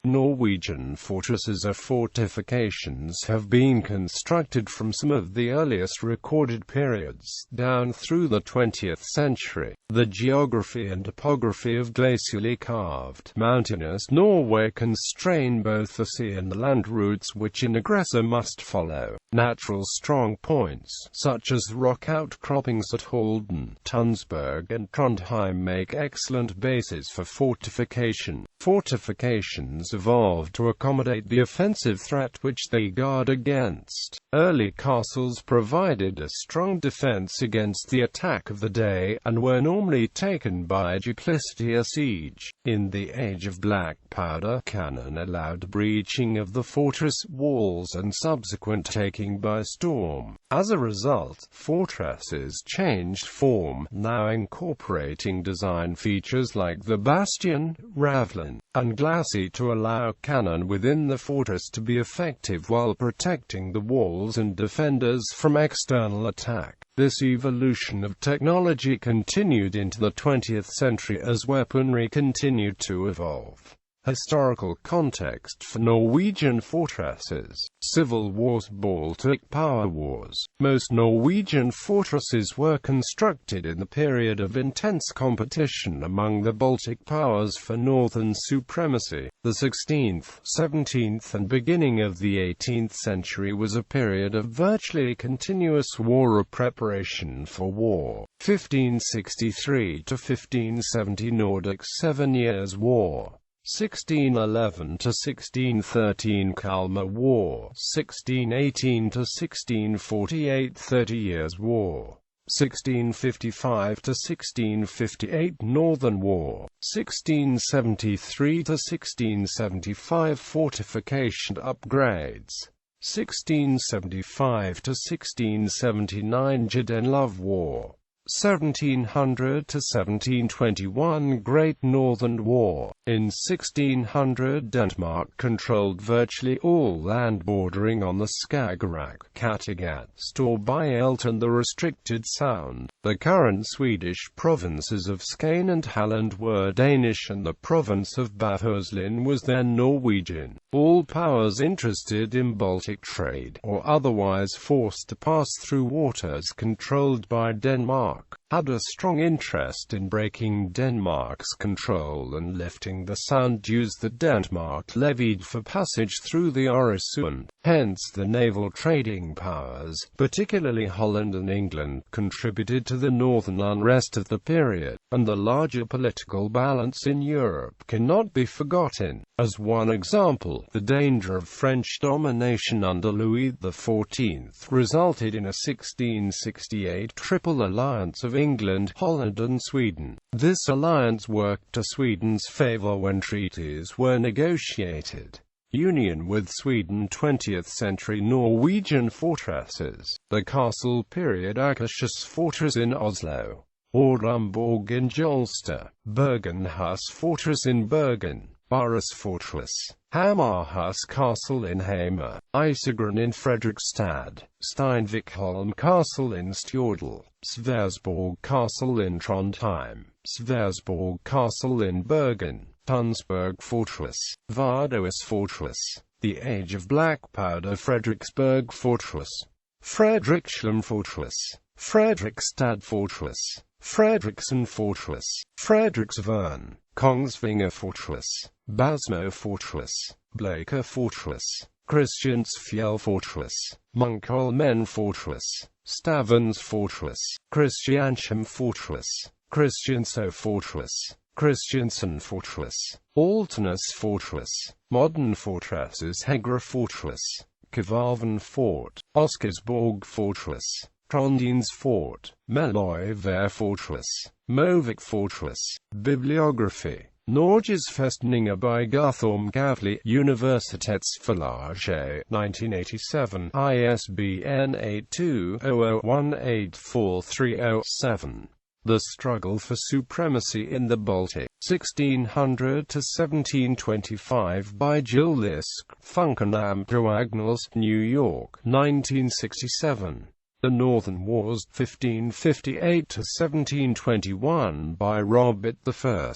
Norwegian fortresses or fortifications have been constructed from some of the earliest recorded periods, down through the 20th century. The geography and topography of glacially carved, mountainous Norway constrain both the sea and the land routes which an aggressor must follow. Natural strong points, such as rock outcroppings at Halden, Tønsberg and Trondheim, make excellent bases for fortification. Fortifications evolved to accommodate the offensive threat which they guard against. Early castles provided a strong defense against the attack of the day, and were normally taken by duplicity or siege. In the age of black powder, cannon allowed breaching of the fortress walls and subsequent taking by storm. As a result, fortresses changed form, now incorporating design features like the bastion, ravelin, and glacis to allow cannon within the fortress to be effective while protecting the walls and defenders from external attack. This evolution of technology continued into the 20th century as weaponry continued to evolve. Historical context for Norwegian fortresses: Civil Wars, Baltic Power Wars. Most Norwegian fortresses were constructed in the period of intense competition among the Baltic powers for northern supremacy. The 16th, 17th and beginning of the 18th century was a period of virtually continuous war or preparation for war. 1563 to 1570 Nordic 7 Years' War. 1611 to 1613 Kalmar War. 1618 to 1648 30 Years' War. 1655 to 1658 Northern War. 1673 to 1675 Fortification upgrades. 1675 to 1679 Danelov War. 1700 to 1721 Great Northern War. In 1600 Denmark controlled virtually all land bordering on the Skagerrak, Kattegat, Storebælt and the restricted Sound. The current Swedish provinces of Skåne and Halland were Danish and the province of Bohuslän was then Norwegian. All powers interested in Baltic trade, or otherwise forced to pass through waters controlled by Denmark, had a strong interest in breaking Denmark's control and lifting the sand dues that Denmark levied for passage through the Øresund. Hence the naval trading powers, particularly Holland and England, contributed to the northern unrest of the period, and the larger political balance in Europe cannot be forgotten. As one example, the danger of French domination under Louis XIV resulted in a 1668 triple alliance of England, Holland and Sweden. This alliance worked to Sweden's favor when treaties were negotiated. Union with Sweden. 20th century Norwegian fortresses. The castle period Akershus Fortress in Oslo. Orumborg in Jolster. Bergenhus Fortress in Bergen. Barus Fortress. Hamarhus Castle in Hamar. Isegren in Fredrikstad. Steinvikholm Castle in Stjordal. Sversborg Castle in Trondheim. Sversborg Castle in Bergen. Tønsberg Fortress. Vardøhus Fortress. The Age of Black Powder. Frederiksberg Fortress. Fredrikshjem Fortress. Fredrikstad Fortress. Fredriksen Fortress. Fredriksvern. Kongsvinger Fortress. Basmo Fortress. Bleika Fortress. Kristiansfjell Fortress. Munkholmen Fortress. Stavans Fortress. Kristiansand Fortress. Kristiansø Fortress. Kristiansand Fortress. Altenäs Fortress. Modern fortresses: Hegra Fortress. Kvarven Fort. Oscarsborg Fortress. Trondheim's Fort. Meløyvær Fortress. Movik Fortress. Bibliography. Norges festninger by Guthorm Gavli. Universitetsforlaget, 1987. ISBN 82-00184307. The Struggle for Supremacy in the Baltic, 1600 to 1725 by Jill Lisk, Funkenam Diagonals, New York, 1967. The Northern Wars, 1558 to 1721 by Robert I.